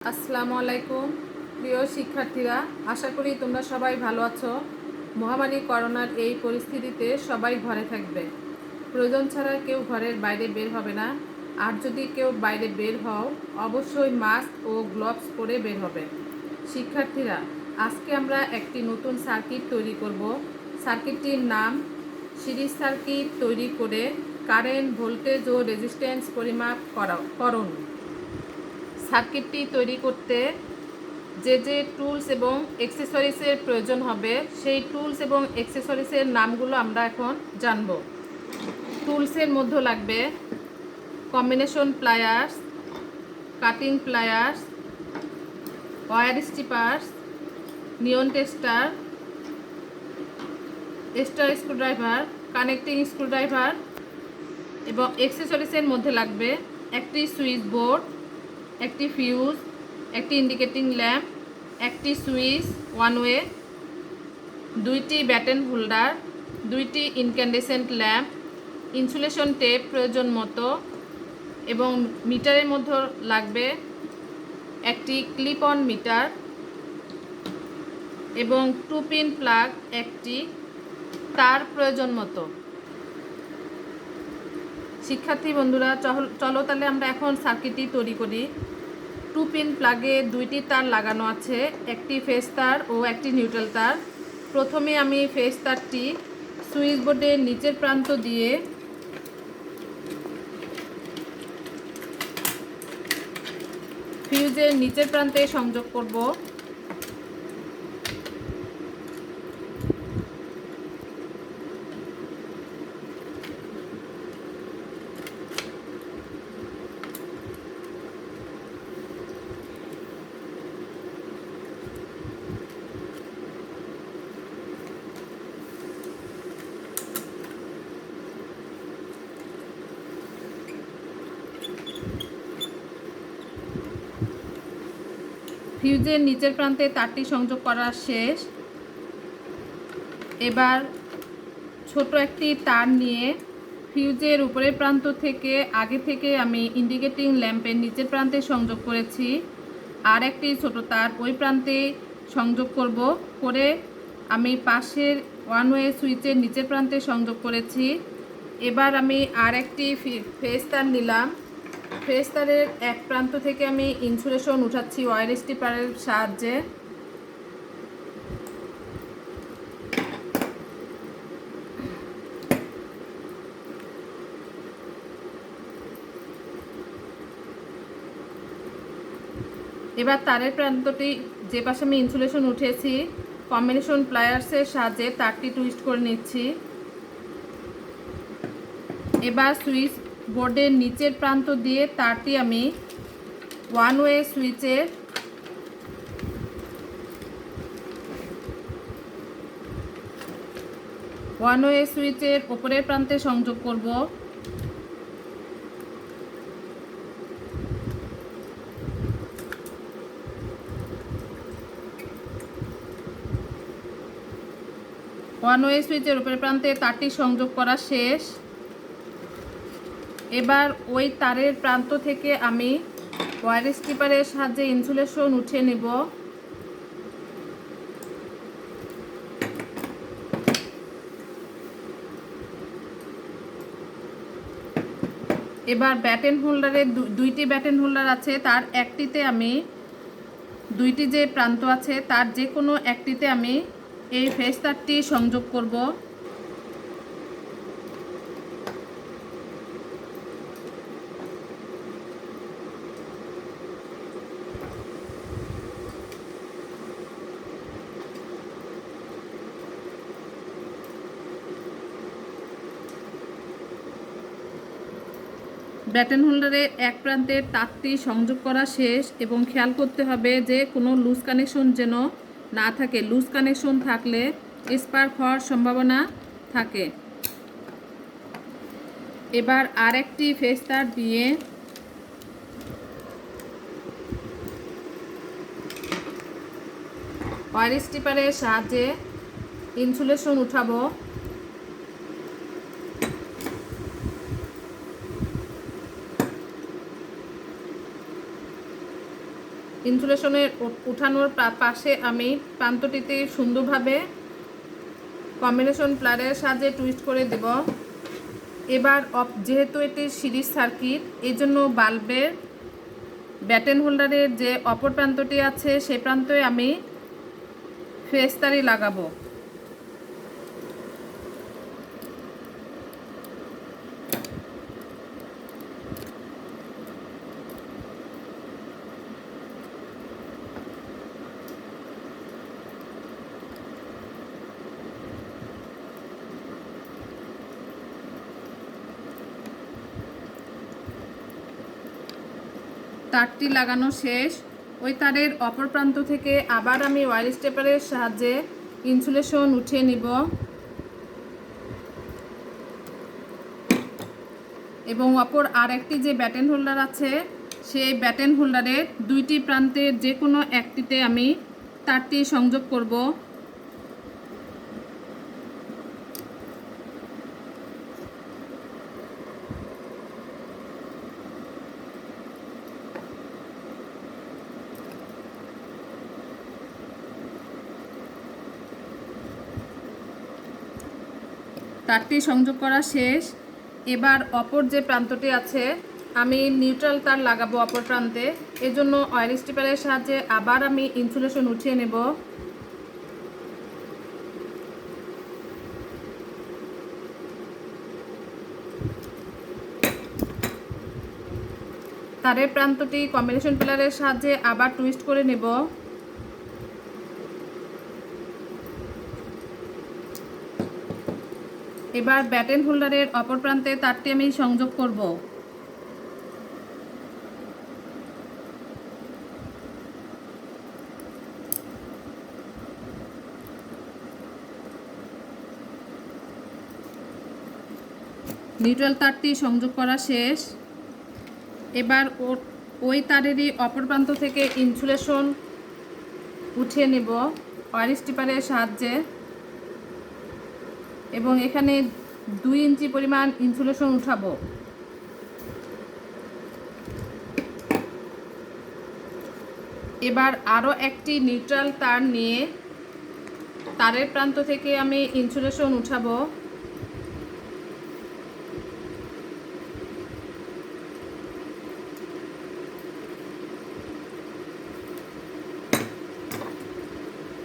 আসসালামু আলাইকুম প্রিয় শিক্ষার্থীরা, আশা করি তোমরা সবাই ভালো আছো। মহামারী করোনার এই পরিস্থিতিতে সবাই ঘরে থাকবে। প্রয়োজন ছাড়া কেউ ঘরের বাইরে বের হবে না। আর যদি কেউ বাইরে বের হও, অবশ্যই মাস্ক ও গ্লোভস পরে বের হবে। শিক্ষার্থীরা, আজকে আমরা একটি নতুন সার্কিট তৈরি করব। সার্কিটটির নাম সিরিজ সার্কিট তৈরি করে কারেন্ট, ভোল্টেজ ও রেজিস্ট্যান্স পরিমাপ করুন। সার্কিটটি তৈরি করতে যে টুলস এবং অ্যাক্সেসরিজের প্রয়োজন হবে, সেই টুলস এবং অ্যাক্সেসরিজের নামগুলো আমরা এখন জানব। টুলসের মধ্যে লাগবে combination pliers, cutting pliers, wire strippers, neon tester, star screwdriver, connecting screwdriver এবং অ্যাক্সেসরিজের মধ্যে লাগবে একটি সুইচ বোর্ড, একটি ফিউজ, একটি ইন্ডিকেটিং ল্যাম্প, একটি সুইচ ওয়ান ওয়ে, দুইটি ব্যাটেন হোল্ডার, দুইটি ইনক্যান্ডেসেন্ট ল্যাম্প, ইনসুলেশন টেপ প্রয়োজন মতো, এবং মিটারের মধ্যে লাগবে একটি ক্লিপ অন মিটার এবং 2 পিন প্লাগ, একটি তার প্রয়োজন মতো। শিক্ষার্থী বন্ধুরা, চলো তাহলে আমরা এখন সার্কিটটি তৈরি করি। 2 পিন প্লাগে দুইটি তার লাগানো আছে, একটি ফেজ তার ও একটি নিউট্রাল তার। প্রথমে আমি ফেজ তারটি সুইচ বোর্ডের নিচের প্রান্ত দিয়ে ফিউজের নিচের প্রান্তে সংযোগ করব। ফিউজের নিচের প্রান্তে তারটি সংযোগ করা শেষ। এবার ছোট একটি তার নিয়ে ফিউজের উপরের প্রান্ত থেকে আগে থেকে আমি ইন্ডিকেটিং ল্যাম্পের নিচের প্রান্তে সংযোগ করেছি, আর একটি ছোট তার ওই প্রান্তে সংযোগ করে আমি পাশের ওয়ান ওয়ে সুইচের নিচের প্রান্তে সংযোগ করেছি। এবার আমি আর একটি ফেজ তার নিলাম। ফেজ তারের এক প্রান্ত থেকে আমি ইনসুলেশন উঠাচ্ছি ওয়্যার স্টিপারের সাহায্যে। এবার তারের প্রান্তটি যে পাশে আমি ইনসুলেশন উঠেছি, কম্বিনেশন প্লায়ার্সের সাহায্যে তারটি টুইস্ট করে নিচ্ছি। এবার সুইচ বোর্ডের নিচের প্রান্ত দিয়ে তারটি আমি ওয়ান ওয়ে সুইচের ওপরের প্রান্তে সংযোগ করব। ওয়ান ওয়ে সুইচের উপরের প্রান্তে তারটি সংযোগ করা শেষ। এবার ওই তারের প্রান্ত থেকে আমি ওয়্যার স্টিপারের সাহায্যে ইনসুলেশন উঠিয়ে নেব। এবার ব্যাটেন হোল্ডারে দুইটি ব্যাটেন হোল্ডার আছে, তার একটিতে আমি দুইটি যে প্রান্ত আছে তার যে কোনো একটিতে আমি এই ফেজ তারটি সংযোগ করব। ব্যাটেন হোল্ডারের এক প্রান্তের তারটি সংযোগ করা শেষ এবং খেয়াল করতে হবে যে কোনো লুজ কানেকশন যেন না থাকে। লুজ কানেকশন থাকলে স্পার্ক হওয়ার সম্ভাবনা থাকে। এবার আর একটি ফেজ তার দিয়ে ওয়্যার স্টিপারের সাহায্যে ইনসুলেশন উঠাবো। ইনসুলেশনের উঠানোর পাশে আমি প্রান্তটিতে সুন্দরভাবে কম্বিনেশন প্লারের সাহায্যে টুইস্ট করে দেব। এবার যেহেতু এটি সিরিজ সার্কিট, এই জন্য বাল্বের ব্যাটেন হোল্ডারের যে অপর প্রান্তটি আছে সেই প্রান্তে আমি ফেস্তারি লাগাবো। তারটি লাগানো শেষ। ওই তারের অপর প্রান্ত থেকে আবার আমি ওয়্যার স্টেপারের সাহায্যে ইনসুলেশন উঠিয়ে নিব এবং অপর আর একটি যে ব্যাটেন হোল্ডার আছে সেই ব্যাটেন হোল্ডারের দুইটি প্রান্তের যে কোনো একটিতে আমি তারটি সংযোগ করব। তারটি সংযোগ করা শেষ। এবার অপর যে প্রান্তটি আছে আমি নিউট্রাল তার লাগাবো অপর প্রান্তে। এজন্য অয়েল স্টিপারের সাহায্যে আবার আমি ইনসুলেশন উঠিয়ে নেব। তারের প্রান্তটি কম্বিনেশন পিলারের সাহায্যে আবার টুইস্ট করে নেব। এবার ব্যাটেন হোল্ডারের অপর প্রান্তে তারটি আমি সংযোগ করব। নিউট্রাল তারটি সংযোগ করা শেষ। এবার ওই তারেরই অপর প্রান্ত থেকে ইনসুলেশন উঠিয়ে নেব ওয়্যার স্টিপারের সাহায্যে এবং এখানে 2 ইঞ্চি পরিমাণ ইনসুলেশন উঠাবো। এবার আরও একটি নিউট্রাল তার নিয়ে তারের প্রান্ত থেকে আমি ইনসুলেশন উঠাবো।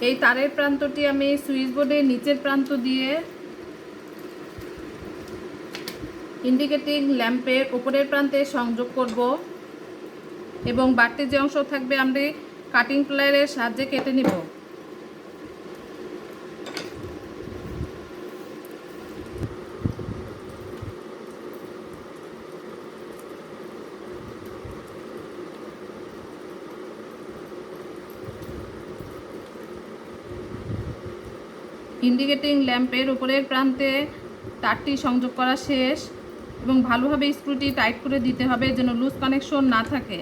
এই তারের প্রান্তটি আমি সুইচ বোর্ডের নিচের প্রান্ত দিয়ে ইন্ডিকেটিং ল্যাম্পের উপরের প্রান্তে সংযোগ করব এবং বাড়তি যে অংশ থাকবে আমরা কাটিং প্লায়ারের সাহায্যে কেটে নিব। ইন্ডিকেটিং ল্যাম্পের উপরের প্রান্তে তারটি সংযোগ করা শেষ এবং ভালোভাবে স্ক্রুটি টাইট করে দিতে হবে যেন লুজ কানেকশন না থাকে।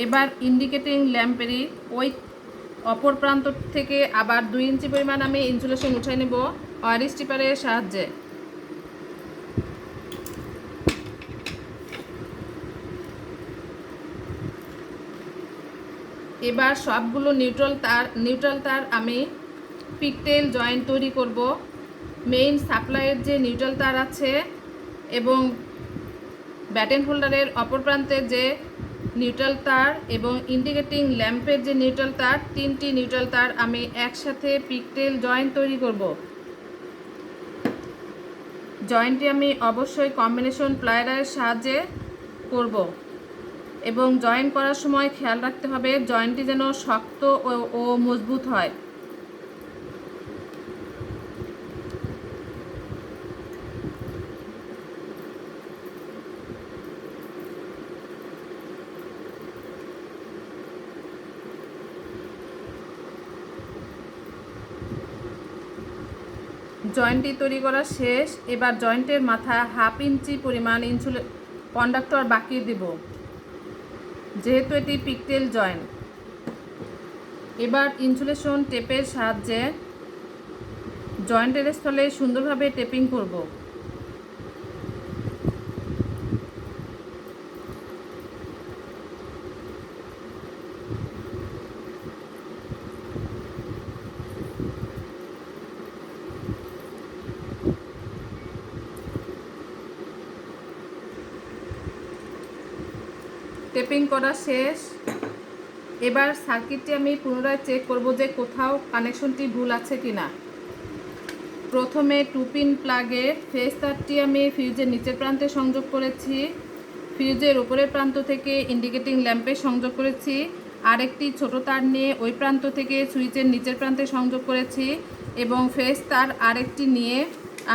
এবার ইন্ডিকেটিং ল্যাম্পেরই ওই অপর প্রান্ত থেকে আবার 2 ইঞ্চি পরিমাণ আমি ইনসুলেশন উঠে নেব ওয়্যার স্টিপারের সাহায্যে। এবার সবগুলো নিউট্রাল তার আমি পিকটেল জয়েন্ট তৈরি করব। মেইন সাপ্লাইয়ের যে নিউট্রাল তার আছে এবং ব্যাটেন হোল্ডারের অপর প্রান্তে যে নিউট্রাল তার এবং ইন্ডিকেটিং ল্যাম্পের যে নিউট্রাল তার, 3টি নিউট্রাল তার আমি একসাথে পিকটেল জয়েন্ট তৈরি করব। জয়েন্টটি আমি অবশ্যই কম্বিনেশন প্লায়ারের সাহায্যে করব এবং জয়েন্ট করার সময় খেয়াল রাখতে হবে জয়েন্টটি যেন শক্ত ও মজবুত হয়। জয়েন্টটি তৈরি করা শেষ। এবার জয়েন্টের মাথায় 1/2 ইঞ্চি পরিমাণ কন্ডাক্টর বাকিয়ে দেব যেহেতু এটি পিকটেল জয়েন্ট। এবার ইনসুলেশন টেপের সাহায্যে জয়েন্টের স্থলে সুন্দরভাবে টেপিং করব। টেপিং করা শেষ। এবার সার্কিটটি আমি পুনরায় চেক করব যে কোথাও কানেকশনটি ভুল আছে কিনা। প্রথমে 2 পিন প্লাগের ফেজ তারটি আমি ফিউজের নিচের প্রান্তে সংযোগ করেছি, ফিউজের উপরের প্রান্ত থেকে ইন্ডিকেটিং ল্যাম্পে সংযোগ করেছি, আরেকটি ছোট তার নিয়ে ওই প্রান্ত থেকে সুইচের নিচের প্রান্তে সংযোগ করেছি এবং ফেজ তার আরেকটি নিয়ে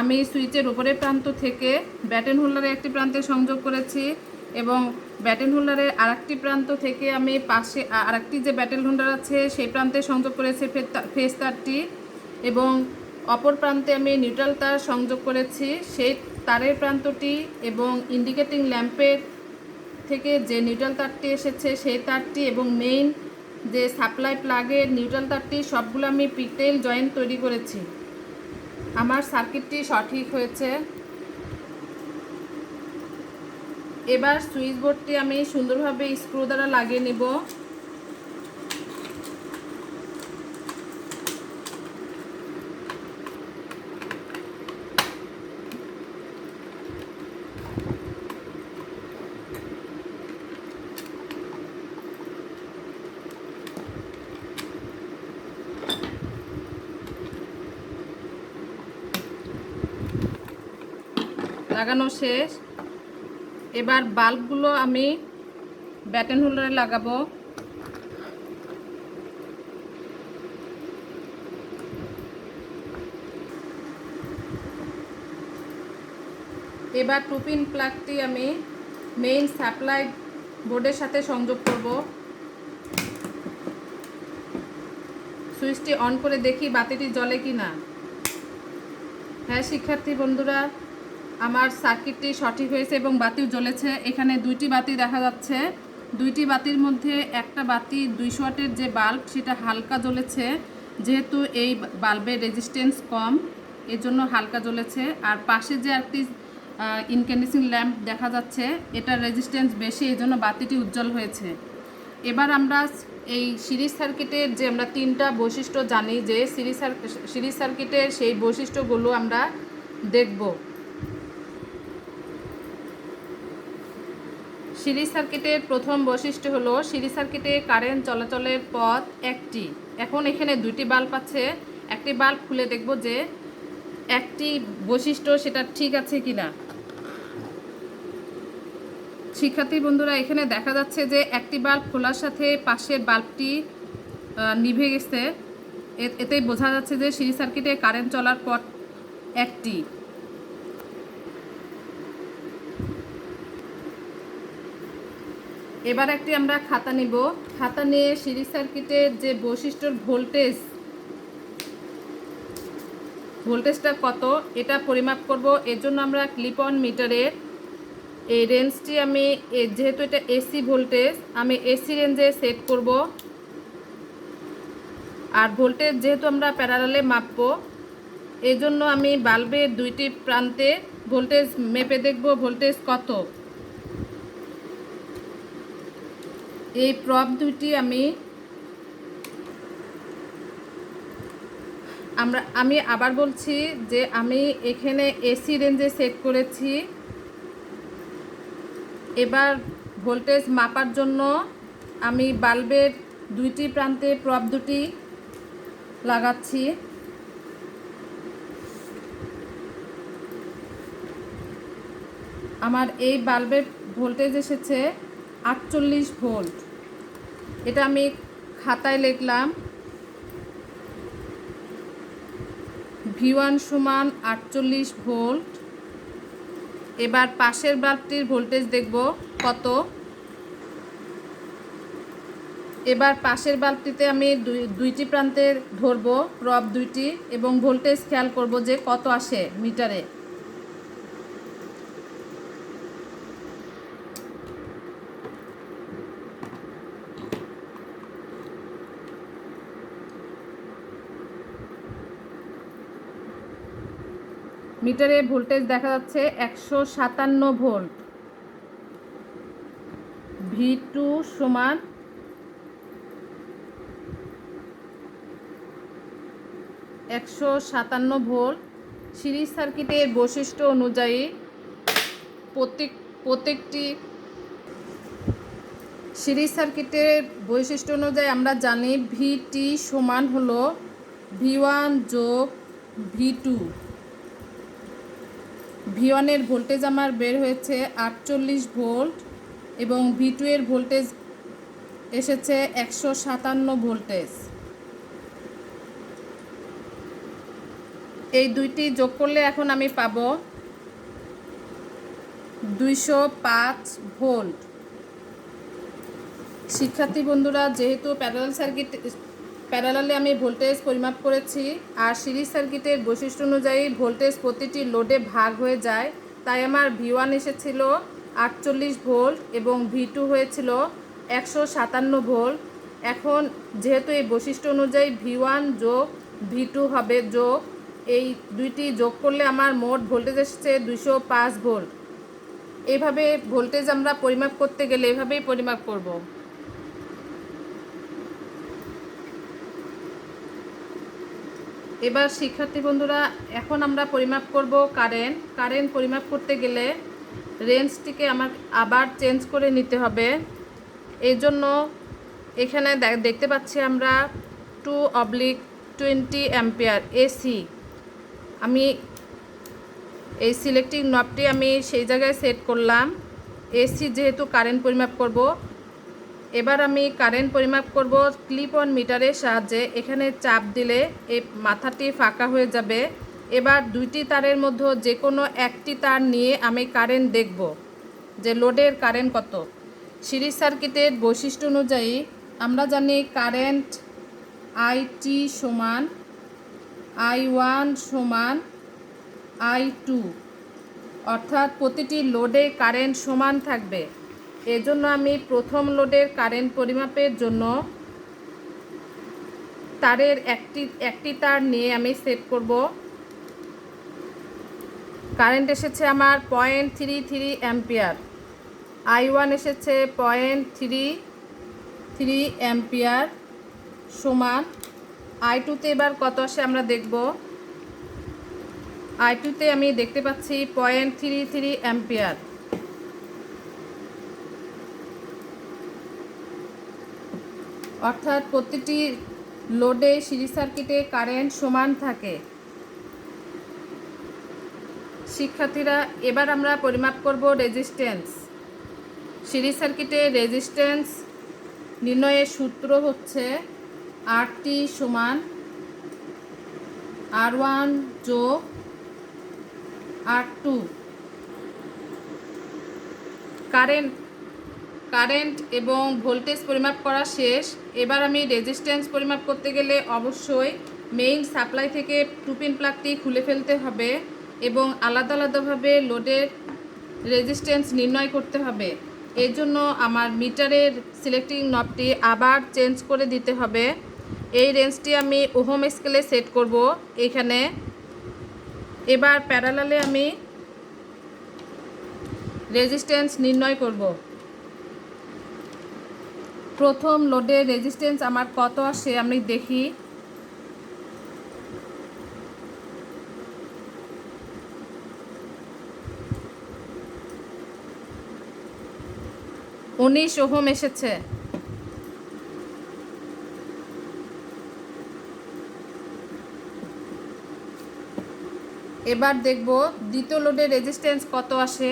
আমি সুইচের উপরের প্রান্ত থেকে ব্যাটেন হোল্ডারের একটি প্রান্তে সংযোগ করেছি এবং ব্যাটেন হোল্ডারের আরেকটি প্রান্ত থেকে আমি পাশে আরেকটি যে ব্যাটেন হোল্ডার আছে সেই প্রান্তে সংযোগ করেছি ফেজ তারটি এবং অপর প্রান্তে আমি নিউট্রাল তার সংযোগ করেছি। সেই তারের প্রান্তটি এবং ইন্ডিকেটিং ল্যাম্পের থেকে যে নিউট্রাল তারটি এসেছে সেই তারটি এবং মেইন যে সাপ্লাই প্লাগের নিউট্রাল তারটি সবগুলো আমি পিকটেইল জয়েন্ট তৈরি করেছি। আমার সার্কিটটি সঠিক হয়েছে। এবার সুইচ বোর্ডটি আমি সুন্দরভাবে স্ক্রু দ্বারা লাগিয়ে নেব। লাগানো শেষ। এবার বাল্বগুলো আমি ব্যাটেন হোল্ডারে লাগাবো। এবার 2 পিন প্লাগটি আমি মেইন সাপ্লাই বোর্ডের সাথে সংযোগ করব। সুইচটি অন করে দেখি বাতিটি জ্বলে কি না। হ্যাঁ শিক্ষার্থী বন্ধুরা, আমার সার্কিটটি সঠিক হয়েছে এবং বাতিও জ্বলেছে। এখানে 2টি বাতি দেখা যাচ্ছে। 2টি বাতির মধ্যে একটা বাতি 200 ওয়াটের যে বাল্ব সেটা হালকা জ্বলেছে, যেহেতু এই বাল্বের রেজিস্ট্যান্স কম এজন্য হালকা জ্বলেছে। আর পাশে যে একটি ইনক্যান্ডেসিং ল্যাম্প দেখা যাচ্ছে এটার রেজিস্ট্যান্স বেশি, এই জন্য বাতিটি উজ্জ্বল হয়েছে। এবার আমরা এই সিরিজ সার্কিটের যে আমরা 3টা বৈশিষ্ট্য জানি, যে সিরিজ সার্কিটের সেই বৈশিষ্ট্যগুলো আমরা দেখব। সিরিজ সার্কিটের প্রথম বৈশিষ্ট্য হলো সিরিজ সার্কিটে কারেন্ট চলাচলের পথ একটি। এখন এখানে 2টি বাল্ব আছে, একটি বাল্ব খুলে দেখব যে একটি বৈশিষ্ট্য সেটা ঠিক আছে কিনা। শিক্ষার্থী বন্ধুরা, এখানে দেখা যাচ্ছে যে একটি বাল্ব খোলার সাথে পাশের বাল্বটি নিভে গেছে। এতেই বোঝা যাচ্ছে যে সিরিজ সার্কিটে কারেন্ট চলার পথ একটি। এবার একটি আমরা খাতা নিব। খাতা নিয়ে সিরিজ সার্কিটের যে বৈশিষ্ট্যর ভোল্টেজটা কত এটা পরিমাপ করব। এর জন্য আমরা ক্লিপ অন মিটারের এই রেঞ্জটি আমি, যেহেতু এটা এসি ভোল্টেজ, আমি এসি রেঞ্জে সেট করব। আর ভোল্টেজ যেহেতু আমরা প্যারালালে মাপবো, এই জন্য আমি বাল্বের 2টি প্রান্তে ভোল্টেজ মেপে দেখব ভোল্টেজ কত। এই প্রব 2টি আমি আবার বলছি যে আমি এখানে এসি রেঞ্জে সেট করেছি। এবার ভোল্টেজ মাপার জন্য আমি বাল্বের 2টি প্রান্তে প্রব 2টি লাগাচ্ছি। আমার এই বাল্বের ভোল্টেজ এসেছে 48 ভোল্ট। এটা আমি খাতায় লিখলাম V1 সমান 48 ভোল্ট। এবার পাশের বাল্বটির ভোল্টেজ দেখব কত। এবার পাশের বাল্বটিতে আমি 2টি প্রান্তে ধরব প্রব 2টি এবং ভোল্টেজ খেয়াল করব যে কত আসে মিটারে। মিটারে ভোল্টেজ দেখা যাচ্ছে 157 ভোল্ট। V2 সমান 157 ভোল্ট। সিরিজ সার্কিটের বৈশিষ্ট্য অনুযায়ী প্রত্যেকটি সিরিজ সার্কিটের বৈশিষ্ট্য অনুযায়ী আমরা জানি ভিটি সমান হলো V1 যোগ V2। V1 এর ভোল্টেজ আমার বের হয়েছে 48 ভোল্ট এবং V2 এর ভোল্টেজ এসেছে 157 ভোল্টেজ। এই দুইটি যোগ করলে এখন আমি পাবো 205 ভোল্ট। শিক্ষার্থী বন্ধুরা, যেহেতু প্যারালালে আমি ভোল্টেজ পরিমাপ করেছি আর সিরিজ সার্কিটের বৈশিষ্ট্য অনুযায়ী ভোল্টেজ প্রতিটি লোডে ভাগ হয়ে যায়, তাই আমার V1 এসেছিল 48 ভোল্ট এবং V2 হয়েছিল 157 ভোল্ট। এখন যেহেতু এই বৈশিষ্ট্য অনুযায়ী V1 যোগ V2 হবে যোগ, এই দুইটি যোগ করলে আমার মোট ভোল্টেজ এসেছে 205 ভোল্ট। এইভাবে ভোল্টেজ আমরা পরিমাপ করতে গেলে এভাবেই পরিমাপ করব। এবার শিক্ষার্থী বন্ধুরা, এখন আমরা পরিমাপ করব কারেন্ট পরিমাপ করতে গেলে রেঞ্জটিকে আমার আবার চেঞ্জ করে নিতে হবে। এই জন্য এখানে দেখতে পাচ্ছি আমরা 2/20 অ্যাম্পিয়ার এসি। আমি এই সিলেক্টিং নবটি আমি সেই জায়গায় সেট করলাম। এসি যেহেতু কারেন্ট পরিমাপ করব, এবার আমি কারেন্ট পরিমাপ করব ক্লিপ অন মিটারের সাহায্যে। এখানে চাপ দিলে এই মাথাটি ফাঁকা হয়ে যাবে। এবার দুইটি তারের মধ্যে যে কোনো একটি তার নিয়ে আমি কারেন্ট দেখব যে লোডের কারেন্ট কত। সিরিজ সার্কিটের বৈশিষ্ট্য অনুযায়ী আমরা জানি কারেন্ট আইটি সমান I1 সমান I2, অর্থাৎ প্রতিটি লোডে কারেন্ট সমান থাকবে। এজন্য আমি প্রথম লোডের কারেন্ট পরিমাপের জন্য তারের একটি তার নিয়ে আমি সেট করব। কারেন্ট এসেছে আমার 0.33 অ্যাম্পিয়ার, I1 এসেছে 0.33 অ্যাম্পিয়ার সমান I2তে এবার কত আসে আমরা দেখব। I2তে আমি দেখতে পাচ্ছি 0.33 অ্যাম্পিয়ার। অর্থাৎ প্রতিটি লোডে সিরিজ সার্কিটে কারেন্ট সমান থাকে। শিক্ষার্থীরা, এবার আমরা পরিমাপ করব রেজিস্ট্যান্স। সিরিজ সার্কিটে রেজিস্ট্যান্স নির্ণয়ের সূত্র হচ্ছে RT সমান R1 যোগ R2। কারেন্ট এবং ভোল্টেজ পরিমাপ করা শেষ। এবার আমি রেজিস্ট্যান্স পরিমাপ করতে গেলে অবশ্যই মেইন সাপ্লাই থেকে টুপিন প্লাগটি খুলে ফেলতে হবে এবং আলাদা আলাদাভাবে লোডের রেজিস্ট্যান্স নির্ণয় করতে হবে। এর জন্য আমার মিটারের সিলেক্টিং নবটি আবার চেঞ্জ করে দিতে হবে। এই রেঞ্জটি আমি ওহম স্কেলে সেট করব এখানে। এবার প্যারালালে আমি রেজিস্ট্যান্স নির্ণয় করব। প্রথম লোডের রেজিস্ট্যান্স আমার কত আসে আমি দেখি। উনিশ ওহম এসেছে। এবার দেখব দ্বিতীয় লোডের রেজিস্ট্যান্স কত আসে।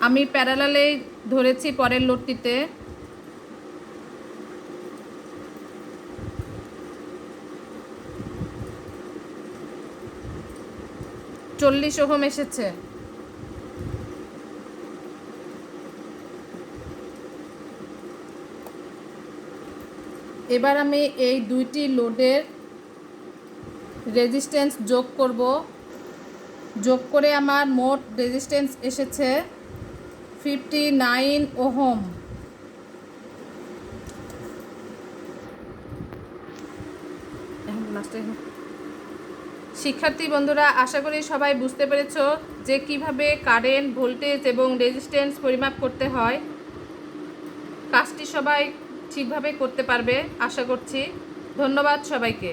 আমি প্যারালালে ধরেছি পরের লোডটিতে। 40 ওহম এসেছে। এবার আমি এই দুইটি লোডের রেজিস্ট্যান্স যোগ করব। যোগ করে আমার মোট রেজিস্ট্যান্স এসেছে 59 ওহম। শিক্ষার্থী বন্ধুরা, আশা করি সবাই বুঝতে পেরেছো যে কিভাবে কারেন্ট, ভোল্টেজ এবং রেজিস্ট্যান্স পরিমাপ করতে হয়। কাজটি সবাই ঠিকভাবে করতে পারবে আশা করছি। ধন্যবাদ সবাইকে।